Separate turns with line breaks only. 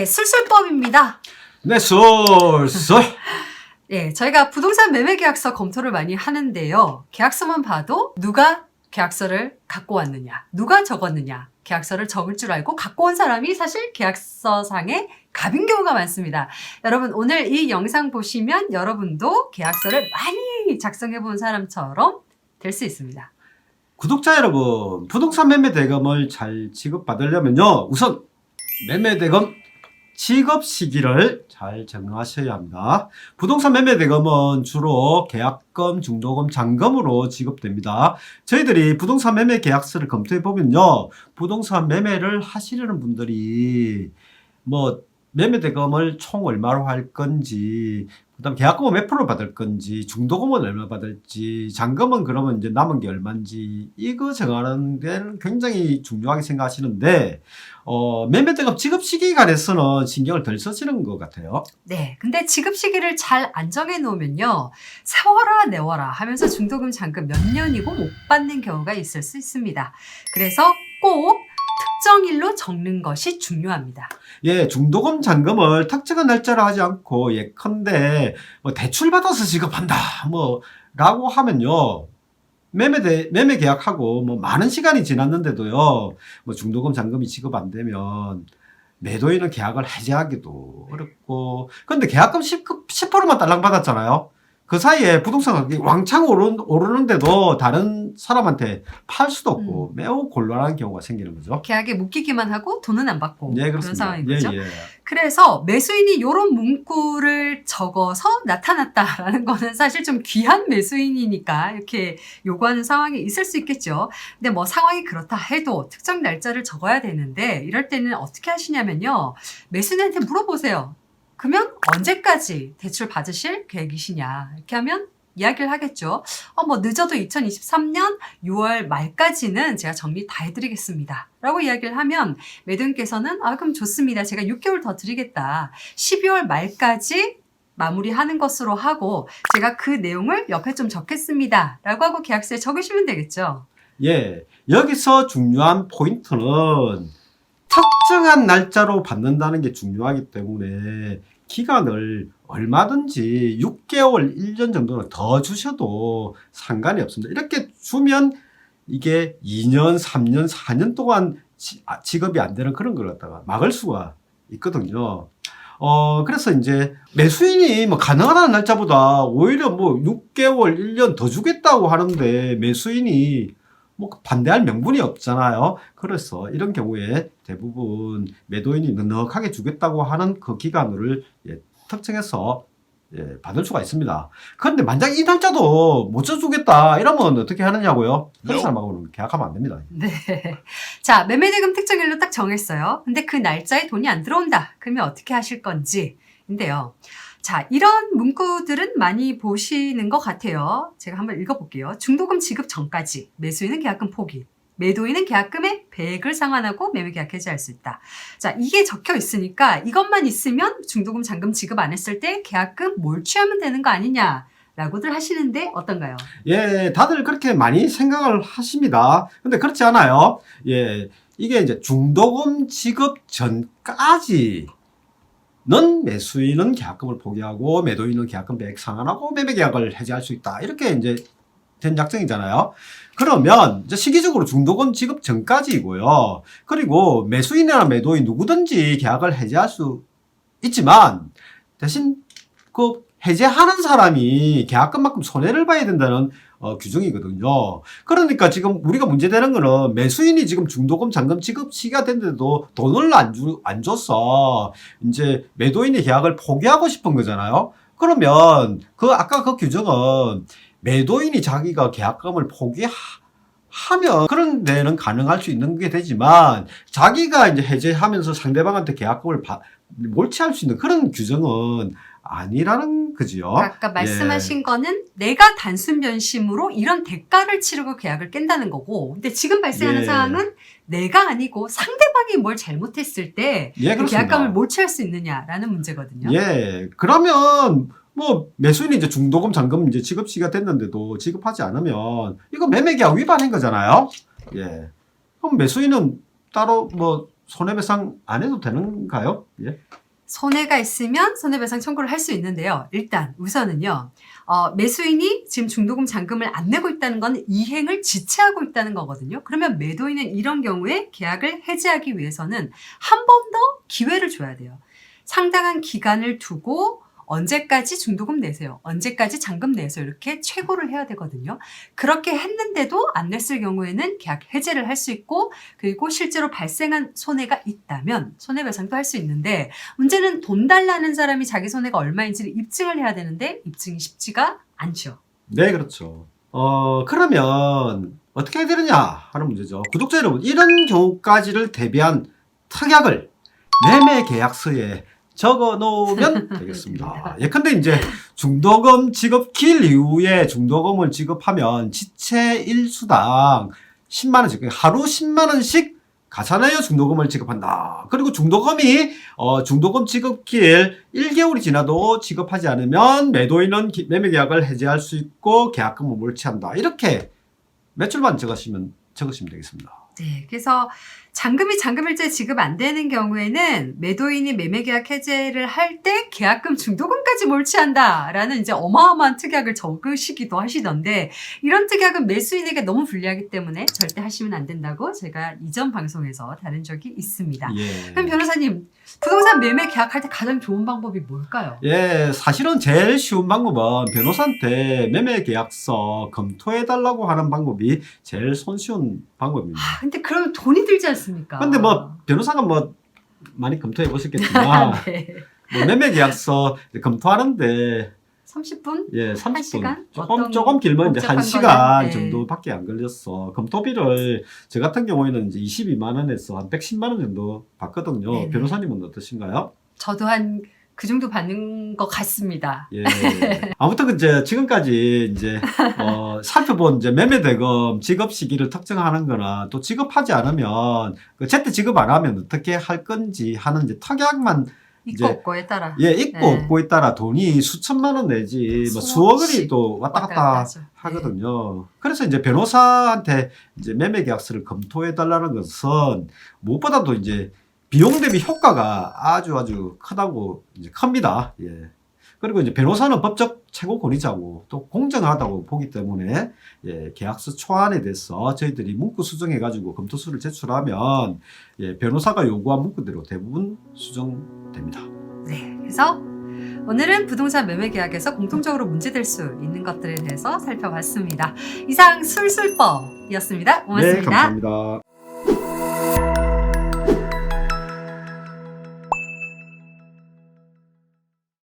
네, 술술법입니다.
네, 쏠쏠.
네, 저희가 부동산 매매 계약서 검토를 많이 하는데요. 계약서만 봐도 누가 계약서를 갖고 왔느냐, 누가 적었느냐, 계약서를 적을 줄 알고 갖고 온 사람이 사실 계약서상의 갑인 경우가 많습니다. 여러분, 오늘 이 영상 보시면 여러분도 계약서를 많이 작성해 본 사람처럼 될 수 있습니다.
구독자 여러분, 부동산 매매 대금을 잘 지급받으려면요, 우선 매매 대금 지급 시기를 잘 정하셔야 합니다. 부동산 매매 대금은 주로 계약금, 중도금, 잔금으로 지급됩니다. 저희들이 부동산 매매 계약서를 검토해 보면요, 부동산 매매를 하시려는 분들이 매매 대금을 총 얼마로 할 건지, 그다음 계약금은 몇 프로 받을 건지, 중도금은 얼마 받을지, 잔금은 그러면 이제 남은 게 얼마인지, 이거 정하는 데는 굉장히 중요하게 생각하시는데, 매매 대금 지급 시기에 관해서는 신경을 덜 쓰시는 것 같아요.
네, 근데 지급 시기를 잘 안 정해 놓으면요, 세워라 내워라 하면서 중도금, 잔금 몇 년이고 못 받는 경우가 있을 수 있습니다. 그래서 꼭 특정일로 적는 것이 중요합니다.
예, 중도금, 잔금을 특정한 날짜로 하지 않고, 예컨대 대출 받아서 지급한다 라고 하면요, 매매 계약하고 많은 시간이 지났는데도요, 중도금, 잔금이 지급 안 되면 매도인은 계약을 해지하기도 어렵고, 근데 계약금 10%만 딸랑 받았잖아요. 그 사이에 부동산 가격이 왕창 오르는데도 다른 사람한테 팔 수도 없고 매우 곤란한 경우가 생기는 거죠.
계약에 묶이기만 하고 돈은 안 받고
예,
그런
그렇습니다.
상황인 거죠.
예.
그래서 매수인이 이런 문구를 적어서 나타났다라는 거는 사실 좀 귀한 매수인이니까 이렇게 요구하는 상황이 있을 수 있겠죠. 근데 상황이 그렇다 해도 특정 날짜를 적어야 되는데, 이럴 때는 어떻게 하시냐면요, 매수인한테 물어보세요. 그러면 언제까지 대출 받으실 계획이시냐, 이렇게 하면 이야기를 하겠죠. 늦어도 2023년 6월 말까지는 제가 정리 다 해드리겠습니다 라고 이야기를 하면, 매도인께서는 그럼 좋습니다, 제가 6개월 더 드리겠다, 12월 말까지 마무리하는 것으로 하고 제가 그 내용을 옆에 좀 적겠습니다 라고 하고 계약서에 적으시면 되겠죠.
예, 여기서 중요한 포인트는 특정한 날짜로 받는다는 게 중요하기 때문에 기간을 얼마든지 6개월, 1년 정도는 더 주셔도 상관이 없습니다. 이렇게 주면 이게 2년, 3년, 4년 동안 지급이 안 되는 그런 걸 갖다가 막을 수가 있거든요. 그래서 이제 매수인이 가능하다는 날짜보다 오히려 6개월, 1년 더 주겠다고 하는데 매수인이 반대할 명분이 없잖아요. 그래서 이런 경우에 대부분 매도인이 넉넉하게 주겠다고 하는 그 기간을 특정해서 받을 수가 있습니다. 그런데 만약 이 날짜도 못 줘주겠다 이러면 어떻게 하느냐고요? 그런 사람하고는 계약하면 안 됩니다.
네. 자, 매매대금 특정일로 딱 정했어요. 근데 그 날짜에 돈이 안 들어온다. 그러면 어떻게 하실 건지 인데요. 자, 이런 문구들은 많이 보시는 것 같아요. 제가 한번 읽어볼게요. 중도금 지급 전까지 매수인은 계약금 포기, 매도인은 계약금의 배액을 상환하고 매매 계약 해지할 수 있다. 자, 이게 적혀 있으니까 이것만 있으면 중도금, 잔금 지급 안 했을 때 계약금 몰취하면 되는 거 아니냐 라고들 하시는데 어떤가요?
예, 다들 그렇게 많이 생각을 하십니다. 근데 그렇지 않아요. 예, 이게 이제 중도금 지급 전까지 매수인은 계약금을 포기하고 매도인은 계약금 배액 상환하고 매매 계약을 해지할 수 있다, 이렇게 이제 된 약정이잖아요. 그러면 이제 시기적으로 중도금 지급 전까지이고요. 그리고 매수인이나 매도인 누구든지 계약을 해지할 수 있지만 대신 그 해지하는 사람이 계약금만큼 손해를 봐야 된다는 규정이거든요. 그러니까 지금 우리가 문제되는 거는 매수인이 지금 중도금, 잔금 지급 시기가 됐는데도 돈을 안 줘서 이제 매도인이 계약을 포기하고 싶은 거잖아요. 그러면 아까 그 규정은 매도인이 자기가 계약금을 포기하면 그런 데는 가능할 수 있는 게 되지만, 자기가 이제 해지하면서 상대방한테 계약금을 몰취할 수 있는 그런 규정은 아니라는 거지요.
아까 말씀하신 거는 내가 단순 변심으로 이런 대가를 치르고 계약을 깬다는 거고, 근데 지금 발생하는 상황은 내가 아니고 상대방이 뭘 잘못했을 때 그 계약금을 몰취할 수 있느냐라는 문제거든요.
예, 그러면 매수인이 이제 중도금, 잔금 이제 지급 시기가 됐는데도 지급하지 않으면 이거 매매 계약 위반한 거잖아요. 예, 그럼 매수인은 따로 손해배상 안 해도 되는가요? 예.
손해가 있으면 손해배상 청구를 할 수 있는데요. 일단 우선은요. 매수인이 지금 중도금 잔금을 안 내고 있다는 건 이행을 지체하고 있다는 거거든요. 그러면 매도인은 이런 경우에 계약을 해지하기 위해서는 한 번 더 기회를 줘야 돼요. 상당한 기간을 두고 언제까지 중도금 내세요. 언제까지 잔금 내세요. 이렇게 최고를 해야 되거든요. 그렇게 했는데도 안 냈을 경우에는 계약 해지를 할 수 있고 그리고 실제로 발생한 손해가 있다면 손해배상도 할 수 있는데 문제는 돈 달라는 사람이 자기 손해가 얼마인지를 입증을 해야 되는데 입증이 쉽지가 않죠.
네, 그렇죠. 그러면 어떻게 해야 되느냐 하는 문제죠. 구독자 여러분, 이런 경우까지를 대비한 특약을 매매 계약서에 적어 놓으면 되겠습니다. 예컨대 이제 중도금 지급 기일 이후에 중도금을 지급하면 지체 일수당 10만 원씩, 하루 10만 원씩 가산하여 중도금을 지급한다. 그리고 중도금이 중도금 지급 기일 1개월이 지나도 지급하지 않으면 매도인은 매매 계약을 해지할 수 있고 계약금을 몰치한다. 이렇게 매출만 적으시면 되겠습니다.
네, 그래서 잔금일제 지급 안 되는 경우에는 매도인이 매매계약 해제를 할 때 계약금 중도금까지 몰치한다라는 이제 어마어마한 특약을 적으시기도 하시던데 이런 특약은 매수인에게 너무 불리하기 때문에 절대 하시면 안 된다고 제가 이전 방송에서 다룬 적이 있습니다.
예.
그럼 변호사님, 부동산 매매 계약할 때 가장 좋은 방법이 뭘까요?
예, 사실은 제일 쉬운 방법은 변호사한테 매매 계약서 검토해달라고 하는 방법이 제일 손쉬운 방법입니다.
근데 그러면 돈이 들지 않습니까?
근데 뭐 변호사가 뭐 많이 검토해 보셨겠지만
네.
뭐 매매 계약서 검토하는데
30분?
예,
1시간?
30분 조금 길면 이제
복잡한
1시간
거는? 네.
정도밖에 안 걸렸어. 검토비를 저 같은 경우에는 이제 22만 원에서 한 110만 원 정도 받거든요.
네네.
변호사님은 어떠신가요?
저도 한 그 정도 받는 것 같습니다.
예. 아무튼 이제 지금까지 이제 살펴본 이제 매매대금 지급 시기를 특정하는 거나 또 지급하지 않으면 제때 지급 안 하면 어떻게 할 건지 하는 이제 특약만
있고
이제
없고에 따라.
있고
네.
없고에 따라 돈이 수천만 원 내지 뭐 수억 원이 또 왔다 갔다
하죠.
하거든요. 그래서 이제 변호사한테 이제 매매 계약서를 검토해 달라는 것은 무엇보다도 이제 비용 대비 효과가 아주 크다고 이제 큽니다. 예. 그리고 이제 변호사는 법적 최고 권위자고 또 공정하다고 보기 때문에 예, 계약서 초안에 대해서 저희들이 문구 수정해 가지고 검토서를 제출하면 예, 변호사가 요구한 문구대로 대부분 수정됩니다.
네. 그래서 오늘은 부동산 매매 계약에서 공통적으로 문제될 수 있는 것들에 대해서 살펴봤습니다. 이상 술술법이었습니다. 고맙습니다.
네, 감사합니다.